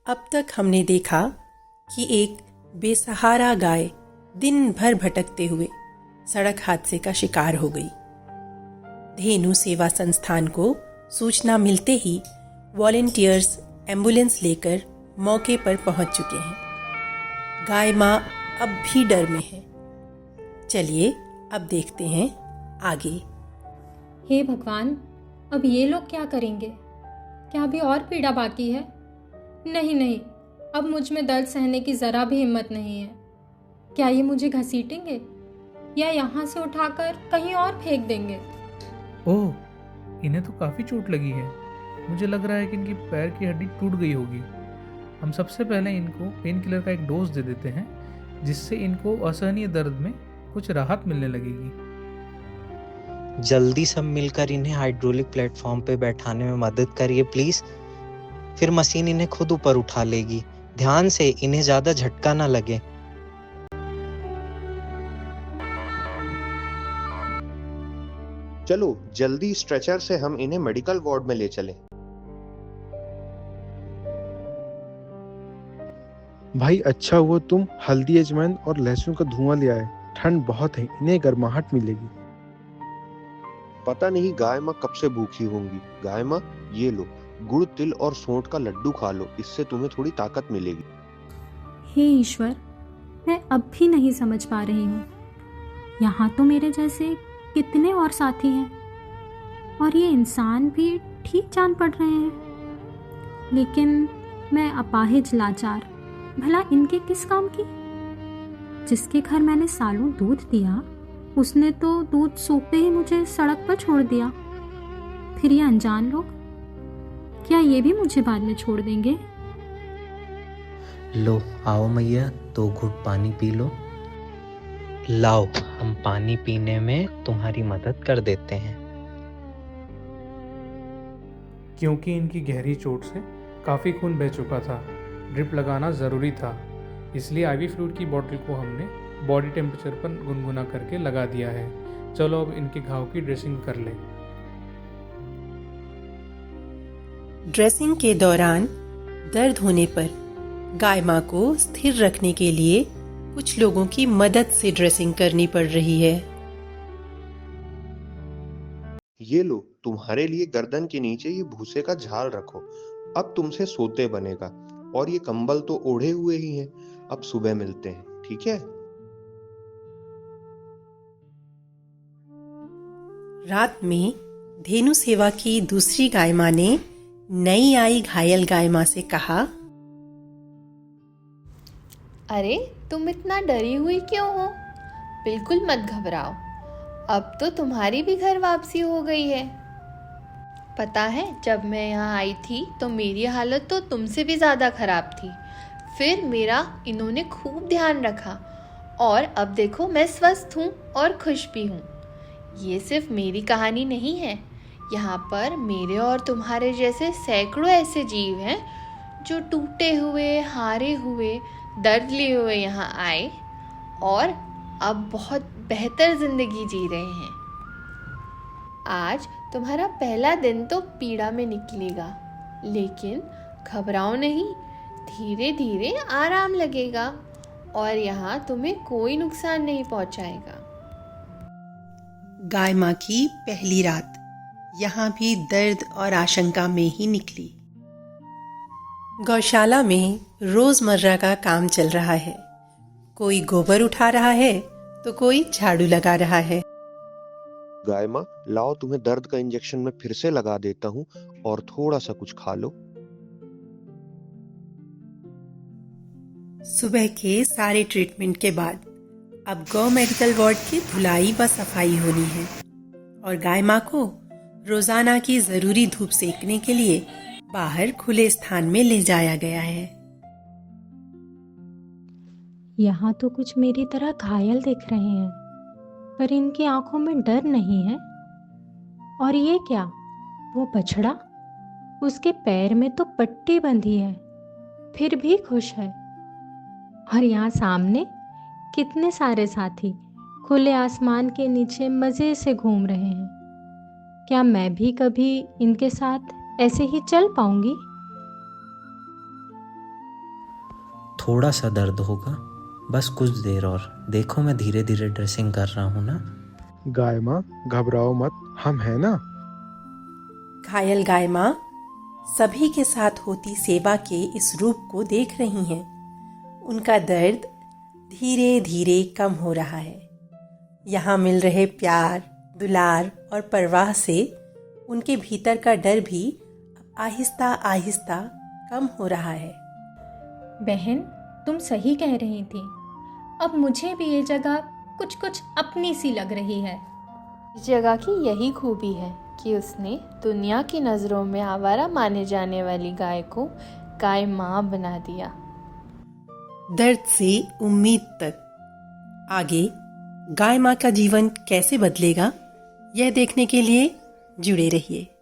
अब तक हमने देखा कि एक बेसहारा गाय दिन भर भटकते हुए सड़क हादसे का शिकार हो गई। धेनु सेवा संस्थान को सूचना मिलते ही वॉलेंटियर्स एम्बुलेंस लेकर मौके पर पहुंच चुके हैं। गाय माँ अब भी डर में है। चलिए अब देखते हैं आगे। हे भगवान, अब ये लोग क्या करेंगे? क्या अभी और पीड़ा बाकी है? नहीं, अब मुझ में दर्द सहने की ज़रा भी हिम्मत नहीं है। क्या ये मुझे घसीटेंगे या यहाँ से उठाकर कहीं और फेंक देंगे? ओह, इन्हें तो काफ़ी चोट लगी है। मुझे लग रहा है कि इनकी पैर की हड्डी टूट गई होगी। हम सबसे पहले इनको पेन किलर का एक डोज दे देते हैं, जिससे इनको असहनीय दर्द में कुछ राहत मिलने लगेगी। जल्दी सब मिलकर इन्हें हाइड्रोलिक प्लेटफॉर्म पे बैठाने में मदद करिए प्लीज। फिर मशीन इन्हें खुद ऊपर उठा लेगी। ध्यान से, इन्हें ज्यादा झटका ना लगे। चलो जल्दी स्ट्रेचर से हम इन्हें मेडिकल वार्ड में ले चलें। भाई अच्छा हुआ तुम हल्दी अजवाइन और लहसुन का धुआं ले आए। ठंड बहुत है, इन्हें गर्माहट मिलेगी। पता नहीं गाय माँ कब से भूखी होंगी। गाय माँ, ये लो, गुड़ तिल और सौंठ का लड्डू खा लो, इससे तुम्हें थोड़ी ताकत मिलेगी। हे ईश्वर, मैं अब भी नहीं समझ पा रही हूँ। यहाँ तो मेरे जैसे कितने और साथी हैं और ये इंसान भी ठीक जान पड़ रहे हैं, लेकिन मैं अपाहिज लाचार, भला इनके किस काम की? जिसके घर मैंने सालों दूध दिया, उसने तो दूध सूखते ही मुझे सड़क पर छोड़ दिया। फिर ये अनजान लोग, क्या ये भी मुझे बाद में छोड़ देंगे? लो आओ मैया, 2 घूंट पानी पी लो। लाओ, हम पानी पीने में तुम्हारी मदद कर देते हैं। क्योंकि इनकी गहरी चोट से काफ़ी खून बह चुका था, ड्रिप लगाना ज़रूरी था। इसलिए आईवी फ्लूइड की बोतल को हमने बॉडी टेम्परेचर पर गुनगुना करके लगा दिया है। चलो अब इनके घाव की ड्रेसिंग कर लें। ड्रेसिंग के दौरान दर्द होने पर गाय माँ को स्थिर रखने के लिए कुछ लोगों की मदद से ड्रेसिंग करनी पड़ रही है। ये लो, तुम्हारे लिए गर्दन के नीचे ये भूसे का झाल रखो। अब तुमसे सोते बनेगा, और ये कंबल तो ओढ़े हुए ही हैं। अब सुबह मिलते हैं, ठीक है? रात में धेनु सेवा की दूसरी गाय माँ ने नई आई घायल गाय माँ से कहा, अरे तुम इतना डरी हुई क्यों हो? बिल्कुल मत घबराओ, अब तो तुम्हारी भी घर वापसी हो गई है। पता है, जब मैं यहाँ आई थी तो मेरी हालत तो तुमसे भी ज़्यादा ख़राब थी। फिर मेरा इन्होंने खूब ध्यान रखा और अब देखो मैं स्वस्थ हूँ और खुश भी हूँ। ये सिर्फ मेरी कहानी नहीं है, यहाँ पर मेरे और तुम्हारे जैसे सैकड़ों ऐसे जीव हैं जो टूटे हुए, हारे हुए, दर्द लिए हुए यहाँ आए और अब बहुत बेहतर जिंदगी जी रहे हैं। आज तुम्हारा पहला दिन तो पीड़ा में निकलेगा, लेकिन घबराओ नहीं, धीरे धीरे आराम लगेगा और यहाँ तुम्हें कोई नुकसान नहीं पहुँचाएगा। गाय माँ की पहली रात यहाँ भी दर्द और आशंका में ही निकली। गौशाला में रोजमर्रा का काम चल रहा है। कोई गोबर उठा रहा है तो कोई झाड़ू लगा रहा है। गाय माँ, लाओ, तुम्हें दर्द का इंजेक्शन मैं फिर से लगा देता हूँ और थोड़ा सा कुछ खा लो। सुबह के सारे ट्रीटमेंट के बाद अब गौ मेडिकल वार्ड की धुलाई व सफाई होनी है और गाय माँ को रोजाना की जरूरी धूप सेकने के लिए बाहर खुले स्थान में ले जाया गया है। यहाँ तो कुछ मेरी तरह घायल दिख रहे हैं, पर इनकी आंखों में डर नहीं है। और ये क्या, वो बछड़ा, उसके पैर में तो पट्टी बंधी है, फिर भी खुश है। और यहाँ सामने कितने सारे साथी खुले आसमान के नीचे मज़े से घूम रहे हैं। क्या मैं भी कभी इनके साथ ऐसे ही चल पाऊंगी? थोड़ा सा दर्द होगा, बस कुछ देर और। देखो मैं धीरे धीरे ड्रेसिंग कर रहा हूँ ना। गाय माँ घबराओ मत, हम हैं ना। घायल गाय माँ सभी के साथ होती सेवा के इस रूप को देख रही हैं। उनका दर्द धीरे धीरे कम हो रहा है। यहाँ मिल रहे प्यार, दुलार और परवाह से उनके भीतर का डर भी आहिस्ता आहिस्ता कम हो रहा है। बहन, तुम सही कह रही थी। अब मुझे भी ये जगह कुछ कुछ अपनी सी लग रही है। इस जगह की यही खूबी है कि उसने दुनिया की नज़रों में आवारा माने जाने वाली गाय को गाय माँ बना दिया। दर्द से उम्मीद तक। आगे गाय माँ का जीवन कैसे बदलेगा, यह देखने के लिए जुड़े रहिए।